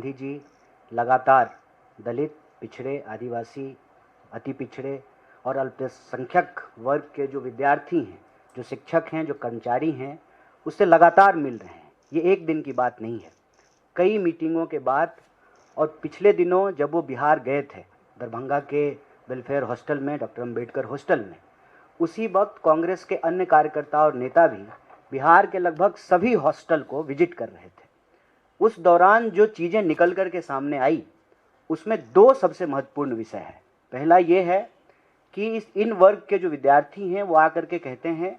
गांधी जी लगातार दलित, पिछड़े, आदिवासी, अति पिछड़े और अल्पसंख्यक वर्ग के जो विद्यार्थी हैं, जो शिक्षक हैं, जो कर्मचारी हैं, उससे लगातार मिल रहे हैं। ये एक दिन की बात नहीं है। कई मीटिंगों के बाद और पिछले दिनों जब वो बिहार गए थे, दरभंगा के वेलफेयर हॉस्टल में, डॉक्टर अंबेडकर हॉस्टल में, उसी वक्त कांग्रेस के अन्य कार्यकर्ता और नेता भी बिहार के लगभग सभी हॉस्टल को विजिट कर रहे थे। उस दौरान जो चीज़ें निकल कर के सामने आई, उसमें दो सबसे महत्वपूर्ण विषय है। पहला ये है कि इन वर्ग के जो विद्यार्थी हैं वो आकर के कहते हैं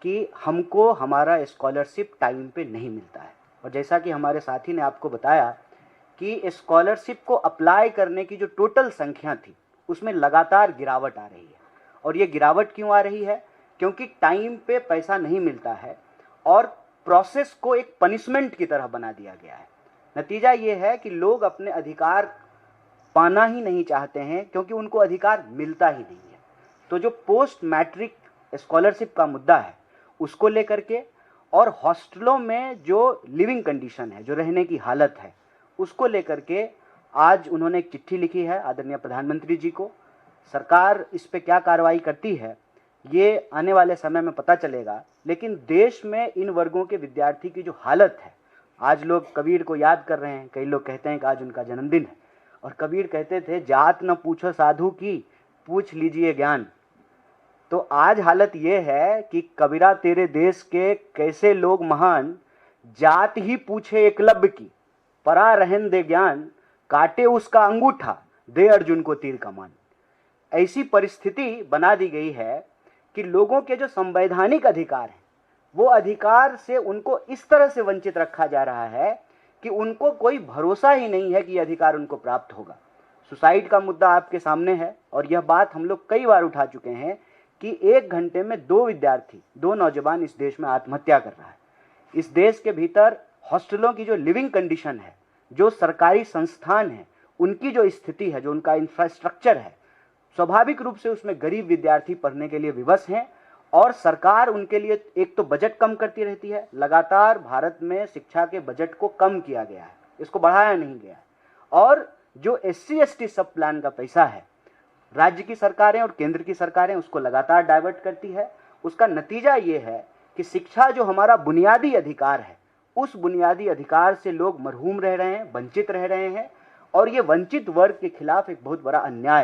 कि हमको हमारा स्कॉलरशिप टाइम पे नहीं मिलता है। और जैसा कि हमारे साथी ने आपको बताया कि स्कॉलरशिप को अप्लाई करने की जो टोटल संख्या थी, उसमें लगातार गिरावट आ रही है। और ये गिरावट क्यों आ रही है? क्योंकि टाइम पे पैसा नहीं मिलता है और प्रोसेस को एक पनिशमेंट की तरह बना दिया गया है। नतीजा ये है कि लोग अपने अधिकार पाना ही नहीं चाहते हैं क्योंकि उनको अधिकार मिलता ही नहीं है। तो जो पोस्ट मैट्रिक स्कॉलरशिप का मुद्दा है, उसको लेकर के और हॉस्टलों में जो लिविंग कंडीशन है, जो रहने की हालत है, उसको लेकर के आज उन्होंने एक चिट्ठी लिखी है आदरणीय प्रधानमंत्री जी को। सरकार इस पे क्या कार्रवाई करती है ये आने वाले समय में पता चलेगा, लेकिन देश में इन वर्गों के विद्यार्थी की जो हालत है, आज लोग कबीर को याद कर रहे हैं। कई लोग कहते हैं कि आज उनका जन्मदिन है और कबीर कहते थे, जात न पूछो साधु की, पूछ लीजिए ज्ञान। तो आज हालत ये है कि कबीरा तेरे देश के कैसे लोग महान, जात ही पूछे एकलव्य की, परा रहन दे ज्ञान, काटे उसका अंगूठा, दे अर्जुन को तीर कमान। ऐसी परिस्थिति बना दी गई है कि लोगों के जो संवैधानिक अधिकार हैं, वो अधिकार से उनको इस तरह से वंचित रखा जा रहा है कि उनको कोई भरोसा ही नहीं है कि यह अधिकार उनको प्राप्त होगा। सुसाइड का मुद्दा आपके सामने है और यह बात हम लोग कई बार उठा चुके हैं कि 1 घंटे में 2 विद्यार्थी, 2 नौजवान इस देश में आत्महत्या कर रहा है। इस देश के भीतर हॉस्टलों की जो लिविंग कंडीशन है, जो सरकारी संस्थान है, उनकी जो स्थिति है, जो उनका इंफ्रास्ट्रक्चर है, स्वाभाविक रूप से उसमें गरीब विद्यार्थी पढ़ने के लिए विवश हैं और सरकार उनके लिए एक तो बजट कम करती रहती है। लगातार भारत में शिक्षा के बजट को कम किया गया है, इसको बढ़ाया नहीं गया है। और जो SC/ST सब प्लान का पैसा है, राज्य की सरकारें और केंद्र की सरकारें उसको लगातार डाइवर्ट करती है। उसका नतीजा ये है कि शिक्षा जो हमारा बुनियादी अधिकार है, उस बुनियादी अधिकार से लोग महरूम रह रहे हैं, वंचित रह रहे हैं और ये वंचित वर्ग के खिलाफ एक बहुत बड़ा अन्याय